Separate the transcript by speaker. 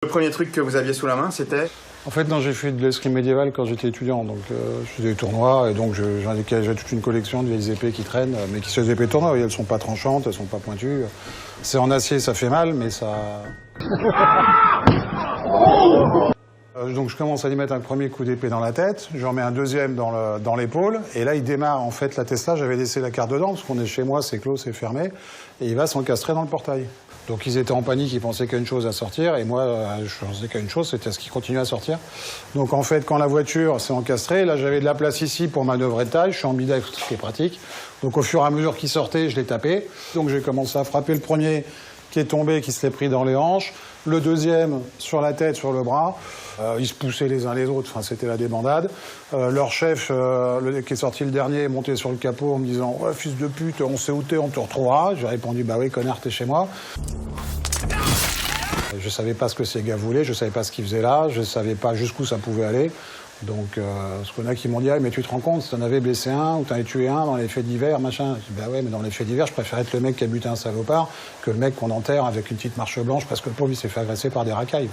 Speaker 1: Le premier truc que vous aviez sous la main, c'était?
Speaker 2: En fait, non, j'ai fait de l'escrime médiévale quand j'étais étudiant, donc je faisais des tournois, et donc j'ai toute une collection de vieilles épées qui traînent, mais qui sont des épées de tournoi, elles sont pas tranchantes, elles sont pas pointues. C'est en acier, ça fait mal, mais ça... Donc je commence à lui mettre un premier coup d'épée dans la tête, j'en mets un deuxième dans l'épaule, et là il démarre en fait l'attestat, j'avais laissé la carte dedans, parce qu'on est chez moi, c'est clos, c'est fermé, et il va s'encastrer dans le portail. Donc ils étaient en panique, ils pensaient qu'il y a une chose à sortir, et moi je pensais qu'il y a une chose, c'était ce qui continuait à sortir. Donc en fait quand la voiture s'est encastrée, là j'avais de la place ici pour manœuvrer de taille, je suis ambidextre, ce qui est pratique. Donc au fur et à mesure qu'il sortait, je l'ai tapé. Donc j'ai commencé à frapper le premier qui est tombé, qui se l'est pris dans les hanches, le deuxième sur la tête, sur le bras. Ils se poussaient les uns les autres, enfin, c'était la débandade. Leur chef, qui est sorti le dernier, est monté sur le capot en me disant « Ouais, fils de pute, on sait où t'es, on te retrouvera ». J'ai répondu « Bah oui, connard, t'es chez moi ». Je savais pas ce que ces gars voulaient, je savais pas ce qu'ils faisaient là, je savais pas jusqu'où ça pouvait aller. Donc, ce qu'on a qui m'ont dit, ah, mais tu te rends compte, si t'en avais blessé un ou t'en avais tué un dans les faits divers, machin. Je dis, bah ouais, mais dans les faits divers, je préfère être le mec qui a buté un salopard que le mec qu'on enterre avec une petite marche blanche parce que le pauvre, il s'est fait agresser par des racailles.